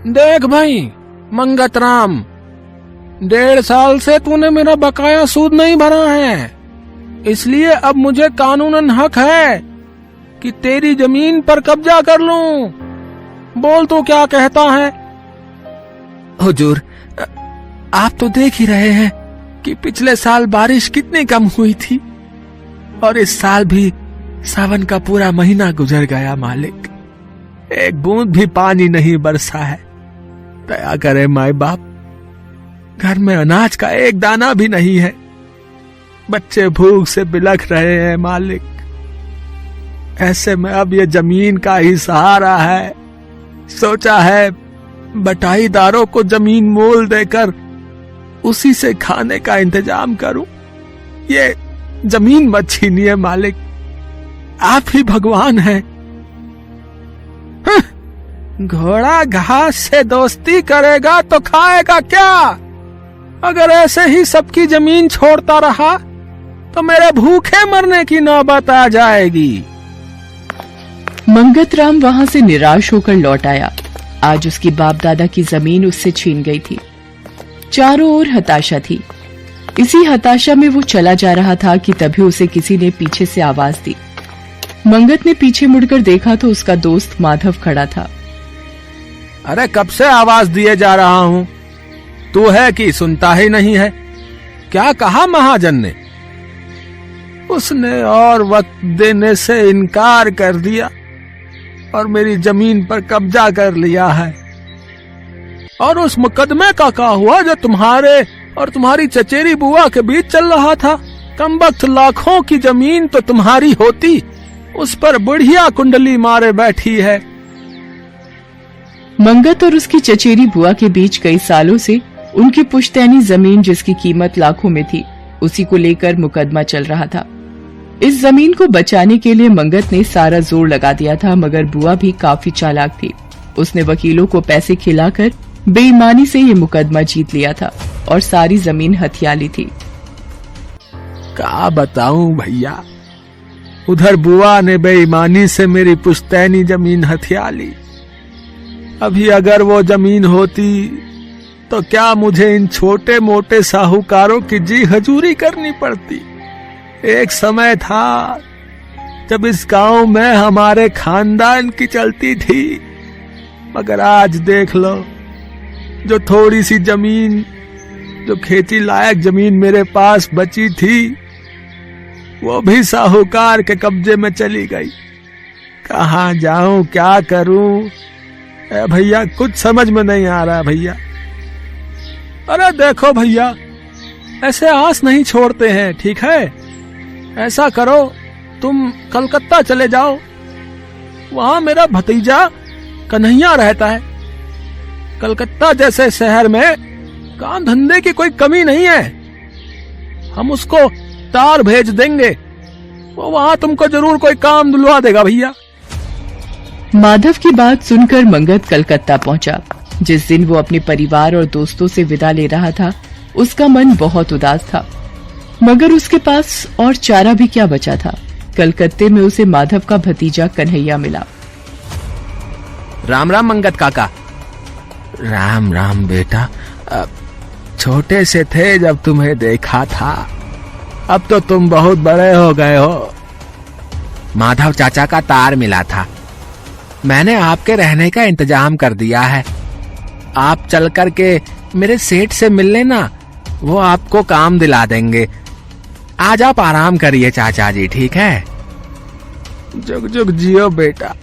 देख भाई मंगत राम, 1.5 साल से तूने मेरा बकाया सूद नहीं भरा है, इसलिए अब मुझे कानूनन हक है कि तेरी जमीन पर कब्जा कर लूं। बोल तू क्या कहता है? हुजूर, आप तो देख ही रहे हैं कि पिछले साल बारिश कितनी कम हुई थी और इस साल भी सावन का पूरा महीना गुजर गया मालिक, एक बूंद भी पानी नहीं बरसा है। दया करे माए बाप, घर में अनाज का एक दाना भी नहीं है, बच्चे भूख से बिलख रहे हैं मालिक। ऐसे में अब ये जमीन का ही सहारा है। सोचा है बटाईदारों को जमीन मोल देकर उसी से खाने का इंतजाम करूं। ये जमीन मत छीनिए मालिक, आप ही भगवान हैं। घोड़ा घास से दोस्ती करेगा तो खाएगा क्या? अगर ऐसे ही सबकी जमीन छोड़ता रहा तो मेरे भूखे मरने की नौबत आ जाएगी। मंगत राम वहां से निराश होकर लौट आया। आज उसकी बाप दादा की जमीन उससे छीन गई थी। चारों ओर हताशा थी। इसी हताशा में वो चला जा रहा था कि तभी उसे किसी ने पीछे से आवाज दी। मंगत ने पीछे मुड़कर देखा तो उसका दोस्त माधव खड़ा था। अरे कब से आवाज दिए जा रहा हूं, तू है कि सुनता ही नहीं है? क्या कहा महाजन ने? उसने और वक्त देने से इनकार कर दिया और मेरी जमीन पर कब्जा कर लिया है। और उस मुकदमे का क्या हुआ जो तुम्हारे और तुम्हारी चचेरी बुआ के बीच चल रहा था? कमबख्त लाखों की जमीन तो तुम्हारी होती, उस पर बुढ़िया कुंडली मारे बैठी है। मंगत और उसकी चचेरी बुआ के बीच कई सालों से उनकी पुश्तैनी जमीन जिसकी कीमत लाखों में थी, उसी को लेकर मुकदमा चल रहा था। इस जमीन को बचाने के लिए मंगत ने सारा जोर लगा दिया था, मगर बुआ भी काफी चालाक थी। उसने वकीलों को पैसे खिलाकर बेईमानी से ये मुकदमा जीत लिया था और सारी जमीन हथिया ली थी। क्या बताऊं भैया, उधर बुआ ने बेईमानी से मेरी पुश्तैनी जमीन हथिया ली। अभी अगर वो जमीन होती तो क्या मुझे इन छोटे मोटे साहूकारों की जी हजूरी करनी पड़ती। एक समय था जब इस गांव में हमारे खानदान की चलती थी, मगर आज देख लो, जो थोड़ी सी जमीन, जो खेती लायक जमीन मेरे पास बची थी, वो भी साहूकार के कब्जे में चली गई। कहाँ जाऊं, क्या करूं भैया, कुछ समझ में नहीं आ रहा भैया। अरे देखो भैया, ऐसे आस नहीं छोड़ते हैं, ठीक है? ऐसा करो, तुम कलकत्ता चले जाओ, वहां मेरा भतीजा कन्हैया रहता है। कलकत्ता जैसे शहर में काम धंधे की कोई कमी नहीं है, हम उसको तार भेज देंगे, वो वहां तुमको जरूर कोई काम दिलवा देगा भैया। माधव की बात सुनकर मंगत कलकत्ता पहुंचा। जिस दिन वो अपने परिवार और दोस्तों से विदा ले रहा था, उसका मन बहुत उदास था, मगर उसके पास और चारा भी क्या बचा था। कलकत्ते में उसे माधव का भतीजा कन्हैया मिला। राम राम मंगत काका। राम राम बेटा, छोटे से थे जब तुम्हें देखा था, अब तो तुम बहुत बड़े हो गए हो। माधव चाचा का तार मिला था, मैंने आपके रहने का इंतजाम कर दिया है। आप चल कर के मेरे सेठ से मिल लेना, वो आपको काम दिला देंगे। आज आप आराम करिए चाचा जी, ठीक है? जुग जुग जियो बेटा।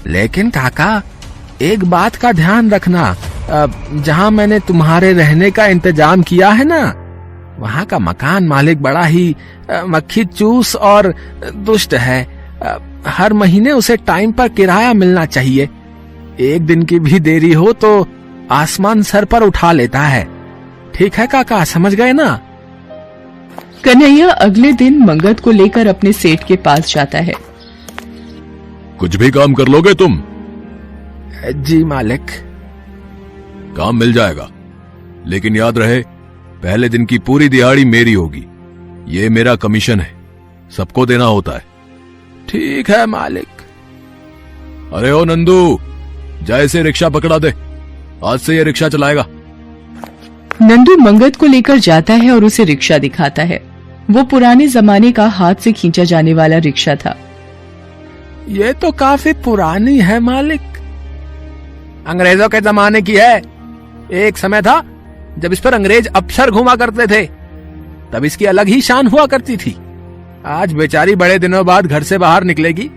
लेकिन काका, एक बात का ध्यान रखना, जहां मैंने तुम्हारे रहने का इंतजाम किया है ना, वहां का मकान मालिक बड़ा ही मक्खी चूस और दुष्ट है। हर महीने उसे टाइम पर किराया मिलना चाहिए। एक दिन की भी देरी हो तो आसमान सर पर उठा लेता है। ठीक है काका, समझ गए ना? कन्हैया अगले दिन मंगत को लेकर अपने सेठ के पास जाता है। कुछ भी काम कर लोगे तुम? जी मालिक। काम मिल जाएगा, लेकिन याद रहे, पहले दिन की पूरी दिहाड़ी मेरी होगी। ये मेरा कमीशन है, सबको देना होता है। ठीक है मालिक। अरे ओ नंदू, जैसे रिक्शा पकड़ा दे, आज से ये रिक्शा चलाएगा। नंदू मंगत को लेकर जाता है और उसे रिक्शा दिखाता है। वो पुराने जमाने का हाथ से खींचा जाने वाला रिक्शा था। ये तो काफी पुरानी है मालिक, अंग्रेजों के जमाने की है। एक समय था जब इस पर अंग्रेज अफसर घुमा करते थे, तब इसकी अलग ही शान हुआ करती थी। आज बेचारी बड़े दिनों बाद घर से बाहर निकलेगी।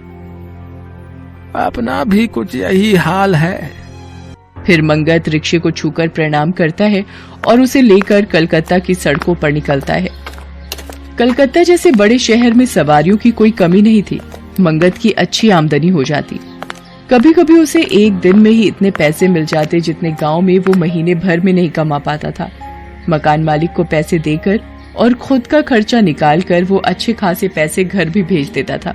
अपना भी कुछ यही हाल है। फिर मंगत रिक्शे को छूकर प्रणाम करता है और उसे लेकर कलकत्ता की सड़कों पर निकलता है। कलकत्ता जैसे बड़े शहर में सवारियों की कोई कमी नहीं थी। मंगत की अच्छी आमदनी हो जाती। कभी कभी उसे एक दिन में ही इतने पैसे मिल जाते जितने गांव में वो महीने भर में नहीं कमा पाता था। मकान मालिक को पैसे देकर और खुद का खर्चा निकाल कर वो अच्छे खासे पैसे घर भी भेज देता था।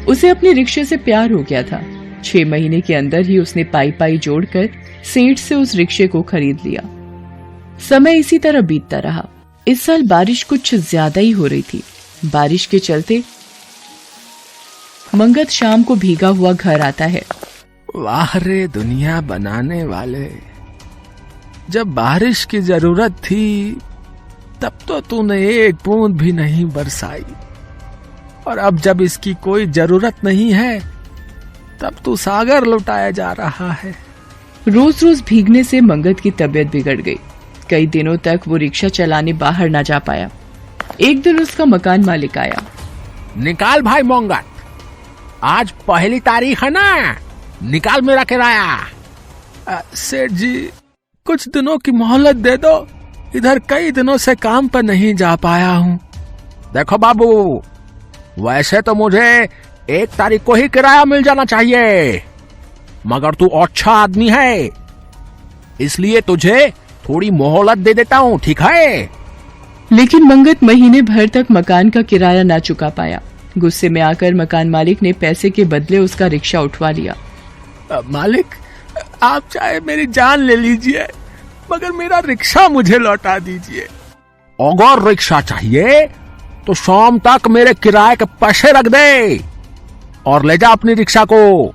उसे अपने रिक्शे से प्यार हो गया था। 6 महीने के अंदर ही उसने पाई पाई जोड़कर सेठ से उस रिक्शे को खरीद लिया। समय इसी तरह बीतता रहा। इस साल बारिश कुछ ज्यादा ही हो रही थी। बारिश के चलते मंगत शाम को भीगा हुआ घर आता है। वाह रे दुनिया बनाने वाले, जब बारिश की जरूरत थी तब तो तूने एक बूंद भी नहीं बरसाई, और अब जब इसकी कोई जरूरत नहीं है तब तू सागर लुटाया जा रहा है। रोज रोज भीगने से मंगत की तबीयत बिगड़ गई। कई दिनों तक वो रिक्शा चलाने बाहर ना जा पाया। एक दिन उसका मकान मालिक आया। निकाल भाई मंगत, आज पहली तारीख है ना, निकाल मेरा किराया। सेठ जी, कुछ दिनों की मोहलत दे दो, इधर कई दिनों से काम पर नहीं जा पाया हूँ। देखो बाबू, वैसे तो मुझे 1 तारीख को ही किराया मिल जाना चाहिए, मगर तू अच्छा आदमी है इसलिए तुझे थोड़ी मोहलत दे देता हूँ, ठीक है? लेकिन मंगत महीने भर तक मकान का किराया ना चुका पाया। गुस्से में आकर मकान मालिक ने पैसे के बदले उसका रिक्शा उठवा लिया। मालिक, आप चाहे मेरी जान ले लीजिए, मगर मेरा रिक्शा मुझे लौटा दीजिए। अगर रिक्शा चाहिए तो शाम तक मेरे किराए के पैसे रख दे और ले जा अपनी रिक्शा को।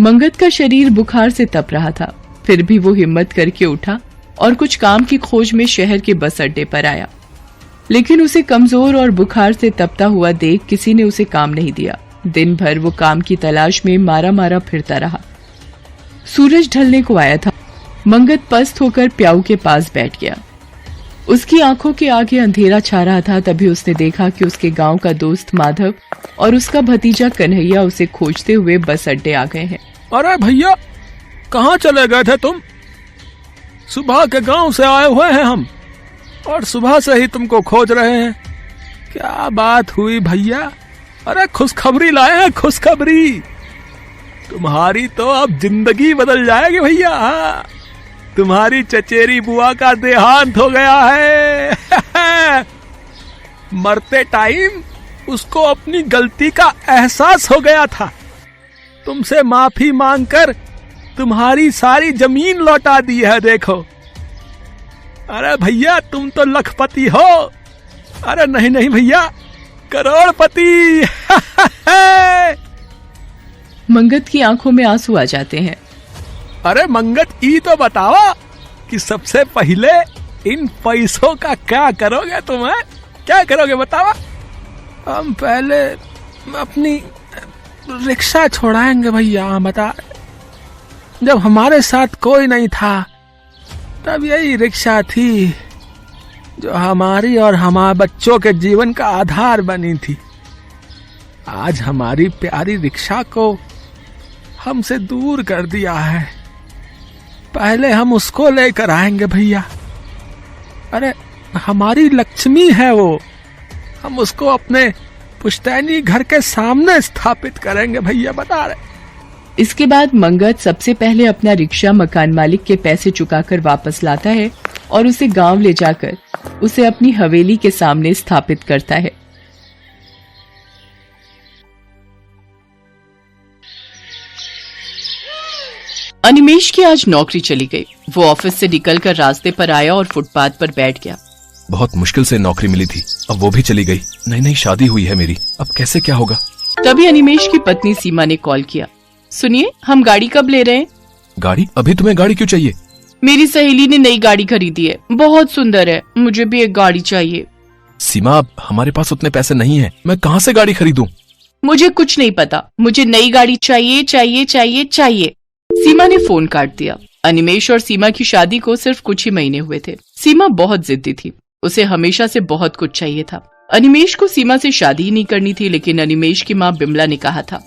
मंगत का शरीर बुखार से तप रहा था, फिर भी वो हिम्मत करके उठा और कुछ काम की खोज में शहर के बस अड्डे पर आया। लेकिन उसे कमजोर और बुखार से तपता हुआ देख किसी ने उसे काम नहीं दिया। दिन भर वो काम की तलाश में मारा मारा फिरता रहा। सूरज ढलने को आया था। मंगत पस्त होकर प्याऊ के पास बैठ गया। उसकी आंखों के आगे अंधेरा छा रहा था। तभी उसने देखा कि उसके गांव का दोस्त माधव और उसका भतीजा कन्हैया उसे खोजते हुए बस अड्डे आ गए हैं। अरे भैया, कहाँ चले गए थे तुम? सुबह के गांव से आए हुए हैं हम, और सुबह से ही तुमको खोज रहे हैं। क्या बात हुई भैया? अरे खुशखबरी लाए हैं, खुशखबरी। तुम्हारी तो अब जिंदगी बदल जाएगी भैया। हाँ, तुम्हारी चचेरी बुआ का देहांत हो गया है। मरते टाइम उसको अपनी गलती का एहसास हो गया था। तुमसे माफी मांगकर तुम्हारी सारी जमीन लौटा दी है, देखो। अरे भैया, तुम तो लखपति हो। अरे नहीं नहीं भैया, करोड़पति। मंगत की आंखों में आंसू आ जाते हैं। अरे मंगत, ई तो बताओ कि सबसे पहले इन पैसों का क्या करोगे तुम? क्या करोगे बताओ? हम पहले अपनी रिक्शा छोड़ाएंगे भैया। बता, जब हमारे साथ कोई नहीं था तब यही रिक्शा थी जो हमारी और हमारे बच्चों के जीवन का आधार बनी थी। आज हमारी प्यारी रिक्शा को हमसे दूर कर दिया है। पहले हम उसको लेकर आएंगे भैया। अरे हमारी लक्ष्मी है वो, हम उसको अपने पुश्तैनी घर के सामने स्थापित करेंगे भैया, बता रहे। इसके बाद मंगत सबसे पहले अपना रिक्शा मकान मालिक के पैसे चुकाकर वापस लाता है और उसे गांव ले जाकर उसे अपनी हवेली के सामने स्थापित करता है। अनिमेश की आज नौकरी चली गई। वो ऑफिस से निकलकर रास्ते पर आया और फुटपाथ पर बैठ गया। बहुत मुश्किल से नौकरी मिली थी, अब वो भी चली गई। नई नई शादी हुई है मेरी, अब कैसे क्या होगा? तभी अनिमेश की पत्नी सीमा ने कॉल किया। सुनिए, हम गाड़ी कब ले रहे हैं? गाड़ी? अभी तुम्हें गाड़ी क्यों चाहिए? मेरी सहेली ने नई गाड़ी खरीदी है, बहुत सुंदर है, मुझे भी एक गाड़ी चाहिए। सीमा, अब हमारे पास उतने पैसे नहीं है, मैं कहाँ से गाड़ी खरीदूं? मुझे कुछ नहीं पता, मुझे नई गाड़ी चाहिए चाहिए चाहिए चाहिए। सीमा ने फोन काट दिया। अनिमेश और सीमा की शादी को सिर्फ कुछ ही महीने हुए थे। सीमा बहुत जिद्दी थी, उसे हमेशा से बहुत कुछ चाहिए था। अनिमेश को सीमा से शादी ही नहीं करनी थी, लेकिन अनिमेश की माँ बिमला ने कहा था,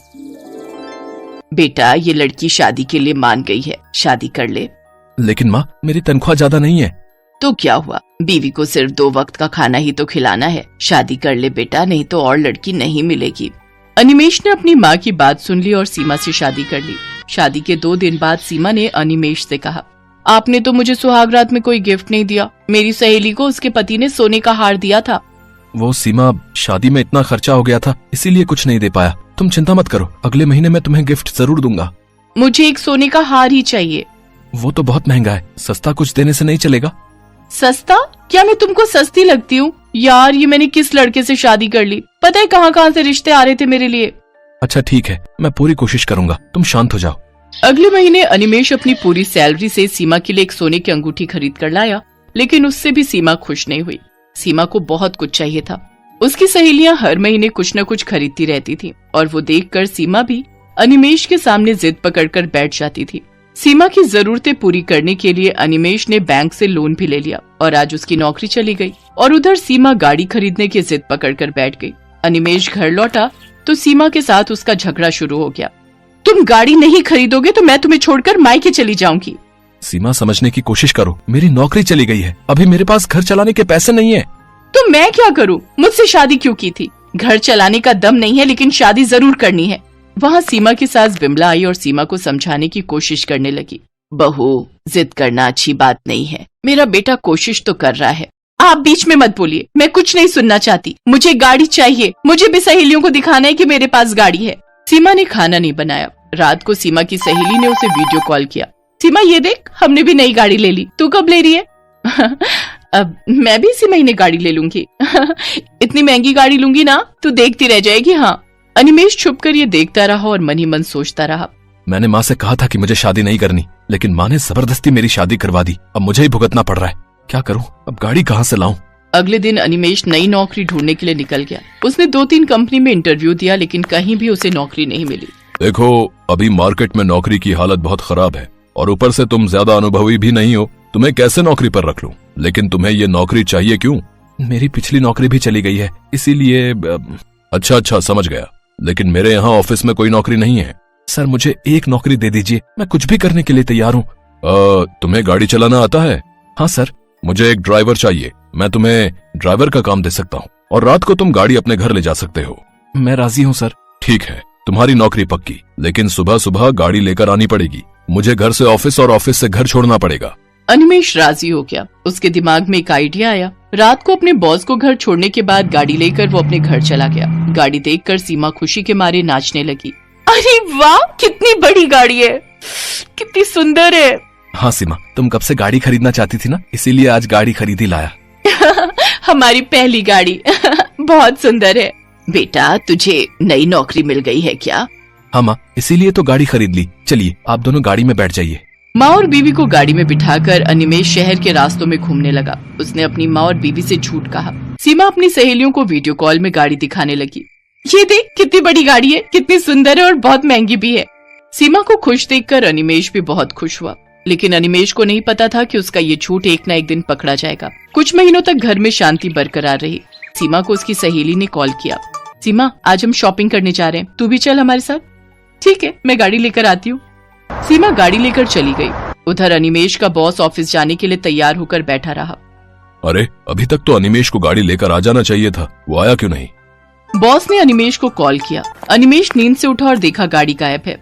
बेटा ये लड़की शादी के लिए मान गई है, शादी कर ले। लेकिन माँ, मेरी तनख्वाह ज्यादा नहीं है। तो क्या हुआ, बीवी को सिर्फ 2 वक्त का खाना ही तो खिलाना है, शादी कर ले बेटा, नहीं तो और लड़की नहीं मिलेगी। अनिमेश ने अपनी माँ की बात सुन ली और सीमा से शादी कर ली। शादी के 2 दिन बाद सीमा ने अनिमेश से कहा, आपने तो मुझे सुहाग रात में कोई गिफ्ट नहीं दिया। मेरी सहेली को उसके पति ने सोने का हार दिया था। वो सीमा, शादी में इतना खर्चा हो गया था, इसीलिए कुछ नहीं दे पाया। तुम चिंता मत करो, अगले महीने मैं तुम्हें गिफ्ट जरूर दूंगा। मुझे एक सोने का हार ही चाहिए। वो तो बहुत महंगा है, सस्ता कुछ देने से नहीं चलेगा? सस्ता? क्या मैं तुमको सस्ती लगती हूँ? यार ये मैंने किस लड़के से शादी कर ली, पता है कहाँ से रिश्ते आ रहे थे मेरे लिए। अच्छा ठीक है, मैं पूरी कोशिश करूंगा, तुम शांत हो जाओ। अगले महीने अनिमेश अपनी पूरी सैलरी से सीमा के लिए एक सोने की अंगूठी खरीद कर लाया, लेकिन उससे भी सीमा खुश नहीं हुई। सीमा को बहुत कुछ चाहिए था। उसकी सहेलियां हर महीने कुछ न कुछ खरीदती रहती थीं और वो देखकर सीमा भी अनिमेश के सामने जिद पकड़कर बैठ जाती थी। सीमा की जरूरतें पूरी करने के लिए अनिमेश ने बैंक से लोन भी ले लिया और आज उसकी नौकरी चली गई और उधर सीमा गाड़ी खरीदने की जिद पकड़कर बैठ गई। अनिमेश घर लौटा तो सीमा के साथ उसका झगड़ा शुरू हो गया। तुम गाड़ी नहीं खरीदोगे तो मैं तुम्हें छोड़कर मायके चली जाऊंगी। सीमा, समझने की कोशिश करो, मेरी नौकरी चली गई है, अभी मेरे पास घर चलाने के पैसे नहीं है। तो मैं क्या करूं? मुझसे शादी क्यों की थी? घर चलाने का दम नहीं है, लेकिन शादी जरूर करनी है। वहाँ सीमा की सास बिमला आई और सीमा को समझाने की कोशिश करने लगी। बहू, जिद करना अच्छी बात नहीं है, मेरा बेटा कोशिश तो कर रहा है। आप बीच में मत बोलिए, मैं कुछ नहीं सुनना चाहती। मुझे गाड़ी चाहिए, मुझे भी सहेलियों को दिखाना है कि मेरे पास गाड़ी है। सीमा ने खाना नहीं बनाया। रात को सीमा की सहेली ने उसे वीडियो कॉल किया। सीमा ये देख, हमने भी नई गाड़ी ले ली, तू कब ले रही है? अब मैं भी इसी महीने गाड़ी ले लूंगी। इतनी महंगी गाड़ी लूंगी ना, तू देखती रह जाएगी। हाँ। अनिमेश छुपकर ये देखता रहा और मन ही मन सोचता रहा। मैंने माँ से कहा था कि मुझे शादी नहीं करनी, लेकिन माँ ने जबरदस्ती मेरी शादी करवा दी। अब मुझे ही भुगतना पड़ रहा है, क्या करूँ? अब गाड़ी कहाँ से लाऊं? अगले दिन अनिमेश नई नौकरी ढूंढने के लिए निकल गया। उसने 2-3 कंपनी में इंटरव्यू दिया, लेकिन कहीं भी उसे नौकरी नहीं मिली। देखो, अभी मार्केट में नौकरी की हालत बहुत खराब है और ऊपर से तुम ज्यादा अनुभवी भी नहीं हो, तुम्हें कैसे नौकरी पर रख लूं? लेकिन तुम्हें ये नौकरी चाहिए क्यों? मेरी पिछली नौकरी भी चली गई है, इसीलिए। अच्छा, समझ गया, लेकिन मेरे यहाँ ऑफिस में कोई नौकरी नहीं है। सर, मुझे एक नौकरी दे दीजिए, मैं कुछ भी करने के लिए तैयार हूँ। तुम्हें गाड़ी चलाना आता है? हाँ सर। मुझे एक ड्राइवर चाहिए, मैं तुम्हें ड्राइवर का काम दे सकता हूँ और रात को तुम गाड़ी अपने घर ले जा सकते हो। मैं राजी हूँ सर। ठीक है, तुम्हारी नौकरी पक्की, लेकिन सुबह सुबह गाड़ी लेकर आनी पड़ेगी। मुझे घर से ऑफिस और ऑफिस से घर छोड़ना पड़ेगा। अनिमेश राजी हो गया। उसके दिमाग में एक आइडिया आया। रात को अपने बॉस को घर छोड़ने के बाद गाड़ी लेकर वो अपने घर चला गया। गाड़ी देखकर सीमा खुशी के मारे नाचने लगी। अरे वाह, कितनी बड़ी गाड़ी है, कितनी सुंदर है। हाँ सीमा, तुम कब से गाड़ी खरीदना चाहती थी ना, इसीलिए आज गाड़ी खरीद ही लाया। हमारी पहली गाड़ी। बहुत सुंदर है। बेटा, तुझे नई नौकरी मिल गई है क्या? हाँ माँ, इसीलिए तो गाड़ी खरीद ली। चलिए, आप दोनों गाड़ी में बैठ जाइए। माँ और बीवी को गाड़ी में बिठाकर अनिमेश शहर के रास्तों में घूमने लगा। उसने अपनी माँ और बीवी से झूठ कहा। सीमा अपनी सहेलियों को वीडियो कॉल में गाड़ी दिखाने लगी। ये देख, कितनी बड़ी गाड़ी है, कितनी सुंदर है और बहुत महंगी भी है। सीमा को खुश देखकर अनिमेश भी बहुत खुश हुआ, लेकिन अनिमेश को नहीं पता था कि उसका ये झूठ एक न एक दिन पकड़ा जाएगा। कुछ महीनों तक घर में शांति बरकरार रही। सीमा को उसकी सहेली ने कॉल किया। सीमा, आज हम शॉपिंग करने जा रहे हैं, तू भी चल हमारे साथ। ठीक है, मैं गाड़ी लेकर आती हूँ। सीमा गाड़ी लेकर चली गई। उधर अनिमेश का बॉस ऑफिस जाने के लिए तैयार होकर बैठा रहा। अरे, अभी तक तो अनिमेश को गाड़ी लेकर आ जाना चाहिए था, वो आया क्यों नहीं? बॉस ने अनिमेश को कॉल किया। अनिमेश नींद से उठा और देखा गाड़ी गायब है।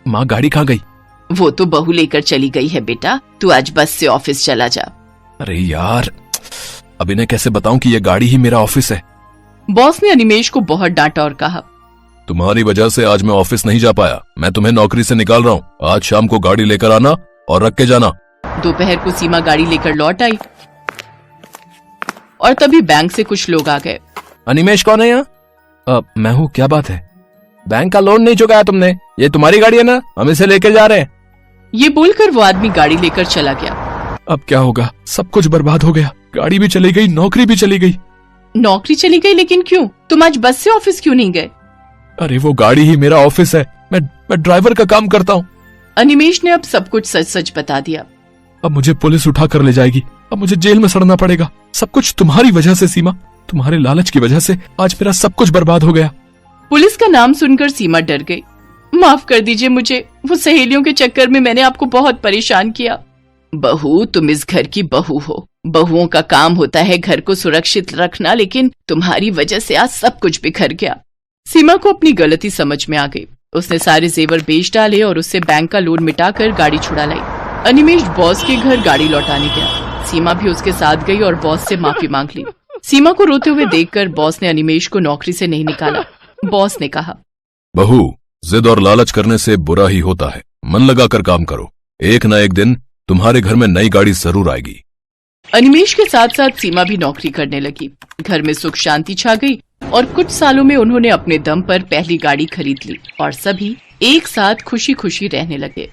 माँ, गाड़ी कहाँ गई? वो तो बहू लेकर चली गई है बेटा, तू आज बस से ऑफिस चला जा। अरे यार, अब इन्हें कैसे बताऊं कि ये गाड़ी ही मेरा ऑफिस है? बॉस ने अनिमेश को बहुत डांटा और कहा, तुम्हारी वजह से आज मैं ऑफिस नहीं जा पाया, मैं तुम्हें नौकरी से निकाल रहा हूँ। आज शाम को गाड़ी लेकर आना और रख के जाना। दोपहर को सीमा गाड़ी लेकर लौट आई और तभी बैंक से कुछ लोग आ गए। अनिमेश कौन है यहाँ? मैं हूँ, क्या बात है? बैंक का लोन नहीं चुकाया तुमने। ये तुम्हारी गाड़ी है ना, हम इसे लेके जा रहे हैं। ये बोलकर वो आदमी गाड़ी लेकर चला गया। अब क्या होगा? सब कुछ बर्बाद हो गया। गाड़ी भी चली गई, नौकरी भी चली गई। नौकरी चली गई, लेकिन क्यों? तुम आज बस से ऑफिस क्यों नहीं गए? अरे वो गाड़ी ही मेरा ऑफिस है। मैं ड्राइवर का काम करता हूँ। अनिमेष ने अब सब कुछ सच सच बता दिया। अब मुझे पुलिस उठा कर ले जाएगी। अब मुझे जेल में सड़ना पड़ेगा। सब कुछ तुम्हारी वजह से सीमा, तुम्हारे लालच की वजह से आज मेरा सब कुछ बर्बाद हो गया। पुलिस का नाम सुनकर सीमा डर गई। माफ कर दीजिए मुझे, वो सहेलियों के चक्कर में मैंने आपको बहुत परेशान किया। बहू, तुम इस घर की बहू हो। बहुओं का काम होता है घर को सुरक्षित रखना, लेकिन तुम्हारी वजह से आज सब कुछ बिखर गया। सीमा को अपनी गलती समझ में आ गई। उसने सारे जेवर बेच डाले और उससे बैंक का लोन मिटाकर गाड़ी छुड़ा लाई। अनिमेष बॉस के घर गाड़ी लौटाने गया। सीमा भी उसके साथ गई और बॉस से माफी मांग ली। सीमा को रोते हुए देखकर बॉस ने अनिमेष को नौकरी से नहीं निकाला। बॉस ने कहा, बहू, जिद और लालच करने से बुरा ही होता है। मन लगाकर काम करो। एक न एक दिन तुम्हारे घर में नई गाड़ी जरूर आएगी। अनिमेष के साथ साथ सीमा भी नौकरी करने लगी। घर में सुख शांति छा गई और कुछ सालों में उन्होंने अपने दम पर पहली गाड़ी खरीद ली और सभी एक साथ खुशी खुशी रहने लगे।